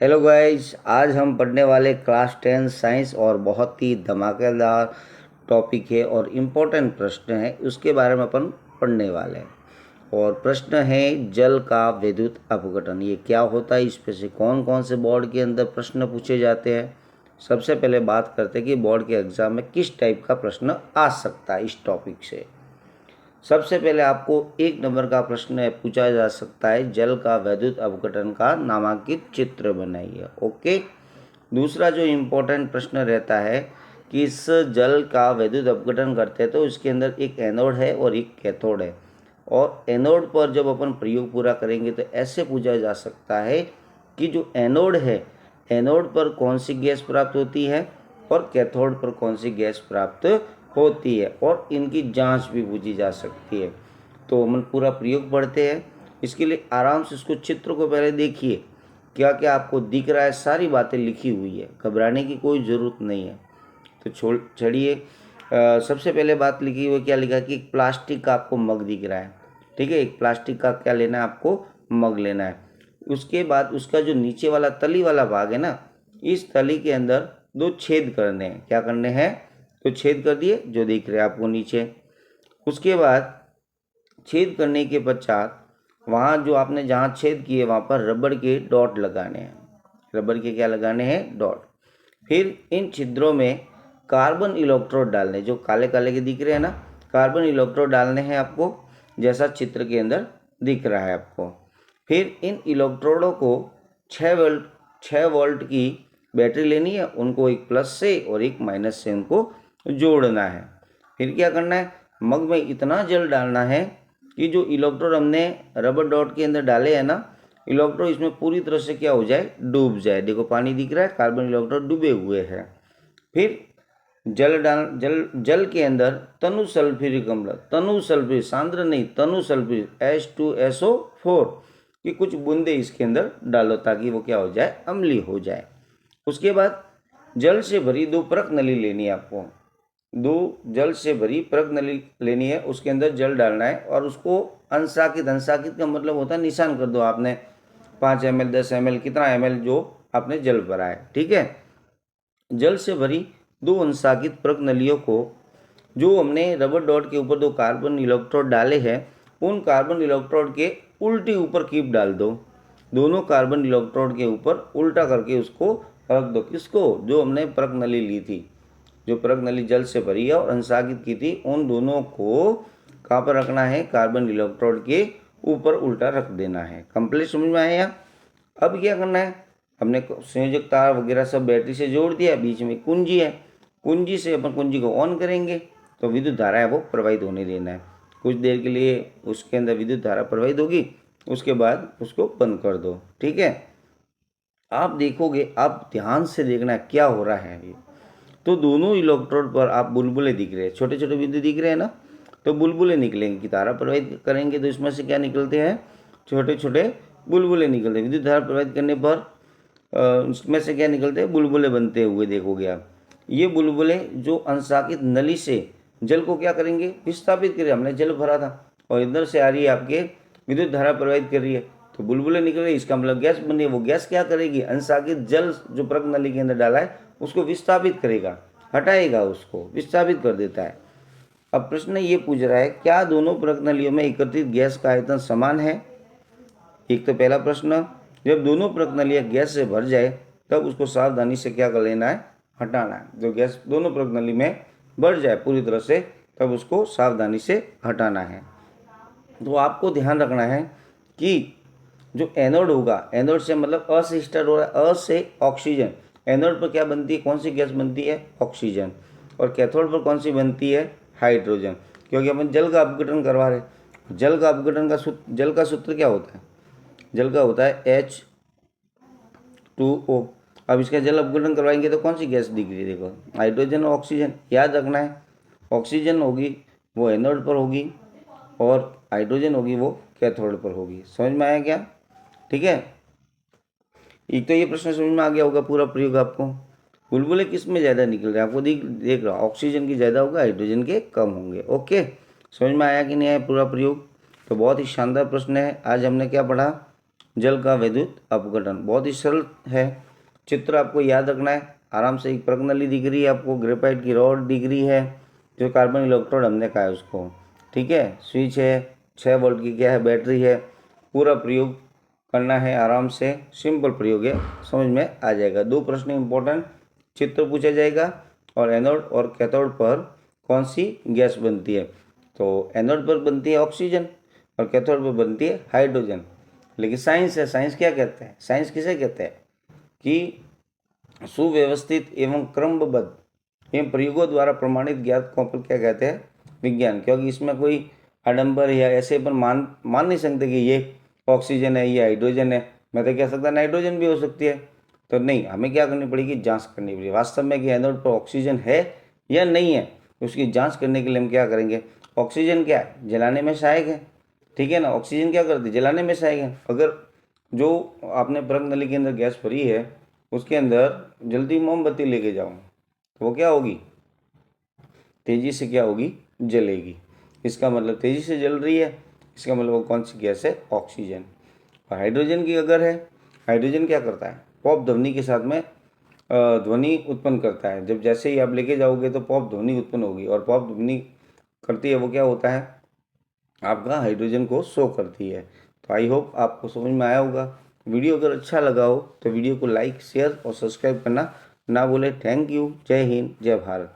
Hello guys, आज हम पढ़ने वाले क्लास 10 साइंस और बहुत ही धमाकेदार टॉपिक है और इम्पोर्टेंट प्रश्न है उसके बारे में अपन पढ़ने वाले हैं। और प्रश्न है जल का विद्युत अपघटन। ये क्या होता है, इस पे से कौन कौन से बोर्ड के अंदर प्रश्न पूछे जाते हैं। सबसे पहले बात करते हैं कि बोर्ड के एग्जाम में किस टाइप का प्रश्न आ सकता है इस टॉपिक से। सबसे पहले आपको 1 नंबर का प्रश्न पूछा जा सकता है, जल का विद्युत अपघटन का नामांकित चित्र बनाइए। ओके। दूसरा जो इम्पोर्टेंट प्रश्न रहता है कि इस जल का विद्युत अपघटन करते हैं तो इसके अंदर एक एनोड है और एक कैथोड है, और एनोड पर जब अपन प्रयोग पूरा करेंगे तो ऐसे पूछा जा सकता है कि जो एनोड है, एनोड पर कौन सी गैस प्राप्त होती है और कैथोड पर कौन सी गैस प्राप्त होती है, और इनकी जांच भी पूछी जा सकती है। तो हम पूरा प्रयोग पढ़ते हैं। इसके लिए आराम से इसको चित्र को पहले देखिए, क्या क्या आपको दिख रहा है, सारी बातें लिखी हुई है, घबराने की कोई ज़रूरत नहीं है। तो चढ़िए। सबसे पहले बात लिखी हुई, क्या लिखा कि एक प्लास्टिक का आपको मग दिख रहा है। ठीक है, एक प्लास्टिक का क्या लेना है आपको, मग लेना है। उसके बाद उसका जो नीचे वाला तली वाला भाग है ना, इस तली के अंदर 2 छेद करने हैं। क्या करने हैं, तो छेद कर दिए जो दिख रहे हैं आपको नीचे। उसके बाद छेद करने के पश्चात वहाँ जो आपने जहाँ छेद किए वहाँ पर रबड़ के डॉट लगाने हैं। रबड़ के क्या लगाने हैं, डॉट। फिर इन छिद्रों में कार्बन इलेक्ट्रोड डालने, जो काले काले के दिख रहे हैं ना, कार्बन इलेक्ट्रोड डालने हैं आपको, जैसा चित्र के अंदर दिख रहा है आपको। फिर इन इलेक्ट्रोडों को 6 वोल्ट की बैटरी लेनी है, उनको एक प्लस से और एक माइनस से उनको जोड़ना है। फिर क्या करना है, मग में इतना जल डालना है कि जो इलेक्ट्रोड हमने रबर डॉट के अंदर डाले हैं ना, इलेक्ट्रोड इसमें पूरी तरह से क्या हो जाए, डूब जाए। देखो पानी दिख रहा है, कार्बन इलेक्ट्रोड डूबे हुए हैं। फिर जल के अंदर तनु सल्फ्यूरिक अम्ल, तनु सल्फ्यूरिक, सांद्र नहीं, तनु सल्फ्यूरिक H2SO4 की कुछ बूंदे इसके अंदर डालो ताकि वो क्या हो जाए, अम्लीय हो जाए। उसके बाद जल से भरी 2 परख नली लेनी है आपको। 2 जल से भरी परख नली लेनी है, उसके अंदर जल डालना है और उसको अंशाकित, अंशाकित का मतलब होता है निशान कर दो आपने, 5 ml 10 ml कितना ml जो आपने जल भरा है। ठीक है, जल से भरी 2 अंशाकित परख नलियों को, जो हमने रबर डॉट के ऊपर 2 कार्बन इलेक्ट्रोड डाले हैं, उन कार्बन इलेक्ट्रोड के उल्टी ऊपर कीप डाल दो। दोनों कार्बन इलेक्ट्रोड के ऊपर उल्टा करके उसको रख दो। किसको, जो हमने परख नली ली थी, जो परख नली जल से भरी है और अंशाकित की थी, उन दोनों को कहाँ पर रखना है, कार्बन इलेक्ट्रोड के ऊपर उल्टा रख देना है। कंप्लीट समझ में आया। अब क्या करना है, हमने संयोजक तार वगैरह सब बैटरी से जोड़ दिया, बीच में कुंजी है, कुंजी से अपन कुंजी को ऑन करेंगे तो विद्युत धारा है वो प्रवाहित होने देना है। कुछ देर के लिए उसके अंदर विद्युत धारा प्रवाहित होगी, उसके बाद उसको बंद कर दो। ठीक है, आप देखोगे, आप ध्यान से देखना क्या हो रहा है अभी। तो दोनों इलेक्ट्रोड पर आप बुलबुले दिख रहे हैं, छोटे छोटे बिंदु दिख रहे हैं ना, तो बुलबुले निकलेंगे कि धारा प्रवाहित करेंगे तो इसमें से क्या निकलते हैं, छोटे छोटे बुलबुले निकलते हैं। विद्युत धारा प्रवाहित करने पर उसमें से क्या निकलते हैं, बुलबुले बनते हुए देखोगे आप। ये बुलबुले जो अंशाकित नली से जल को क्या करेंगे, विस्थापित करें। हमने जल भरा था और इधर से आ रही है आपके विद्युत धारा प्रवाहित कर रही है, तो बुलबुले निकल रही है, इसका मतलब गैस बन रही है। वो गैस क्या करेगी, अंशाकित जल जो परख नली के अंदर डाला है उसको विस्थापित करेगा, हटाएगा, उसको विस्थापित कर देता है। अब प्रश्न ये पूछ रहा है, क्या दोनों परख नलियों में एकत्रित गैस का आयतन समान है। एक तो पहला प्रश्न, जब दोनों परख नलियाँ गैस से भर जाए तब उसको सावधानी से क्या कर लेना है, हटाना है। जो गैस दोनों परख नली में भर जाए पूरी तरह से, तब उसको सावधानी से हटाना है। तो आपको ध्यान रखना है कि जो एनोड होगा, एनोड से मतलब अ से स्टार्ट हो रहा है, अ से ऑक्सीजन। एनोड पर क्या बनती है, कौन सी गैस बनती है, ऑक्सीजन। और कैथोड पर कौन सी बनती है, हाइड्रोजन, क्योंकि अपन जल का अपघटन करवा रहे। जल का अपघटन का सूत्र, जल का सूत्र क्या होता है, जल का होता है H2O। अब इसका जल अपघटन करवाएंगे तो कौन सी गैस दिख रही है, देखो, हाइड्रोजन और ऑक्सीजन। याद रखना है, ऑक्सीजन होगी वो एनोड पर होगी और हाइड्रोजन होगी वो कैथोड पर होगी। समझ में आया क्या, ठीक है। एक तो ये प्रश्न समझ में आ गया होगा पूरा प्रयोग आपको। बुलबुले किस में ज़्यादा निकल रहे हैं आपको देख रहा, ऑक्सीजन की ज़्यादा होगा, हाइड्रोजन के कम होंगे। ओके, समझ में आया कि नहीं आया पूरा प्रयोग। तो बहुत ही शानदार प्रश्न है। आज हमने क्या पढ़ा, जल का विद्युत अपघटन। बहुत ही सरल है, चित्र आपको याद रखना है आराम से। एक प्रज्ञानली दिख रही है आपको, ग्रेफाइट की रॉड दिख रही है, जो कार्बन इलेक्ट्रोड हमने कहा है उसको, ठीक है। स्विच है, 6 वोल्ट की क्या है बैटरी है। पूरा प्रयोग करना है आराम से, सिंपल प्रयोग है, समझ में आ जाएगा। 2 प्रश्न इंपॉर्टेंट चित्र पूछा जाएगा, और एनोड और कैथोड पर कौन सी गैस बनती है। तो एनोड पर बनती है ऑक्सीजन और कैथोड पर बनती है हाइड्रोजन। लेकिन साइंस है, साइंस क्या कहते हैं, साइंस किसे कहते हैं कि सुव्यवस्थित एवं क्रमबद्ध एवं प्रयोगों द्वारा प्रमाणित ज्ञात को अपन क्या कहते हैं, विज्ञान। क्योंकि इसमें कोई आडंबर या ऐसे पर मान नहीं सकते कि ये ऑक्सीजन है, ये हाइड्रोजन है। मैं तो कह सकता नाइट्रोजन भी हो सकती है। तो नहीं, हमें क्या करनी पड़ेगी, जांच करनी पड़ेगी वास्तव में कि एनोड पर ऑक्सीजन है या नहीं है। उसकी जांच करने के लिए हम क्या करेंगे, ऑक्सीजन क्या है, जलाने में सहायक है, ठीक है ना। ऑक्सीजन क्या करती है, जलाने में सहायक है। अगर जो आपने प्रज्ञानली के अंदर गैस भरी है उसके अंदर जल्दी मोमबत्ती लेके जाओ तो वो क्या होगी, तेजी से क्या होगी, जलेगी। इसका मतलब तेजी से जल रही है, इसका मतलब वो कौन सी गैस है, ऑक्सीजन। और हाइड्रोजन की अगर है, हाइड्रोजन क्या करता है, पॉप ध्वनि के साथ में ध्वनि उत्पन्न करता है। जब जैसे ही आप लेके जाओगे तो पॉप ध्वनि उत्पन्न होगी, और पॉप ध्वनि करती है वो क्या होता है, आपका हाइड्रोजन को शो करती है। तो आई होप आपको समझ में आया होगा। वीडियो अगर अच्छा लगा हो तो वीडियो को लाइक, शेयर और सब्सक्राइब करना ना भूलें। Thank you. जय हिंद, जय भारत।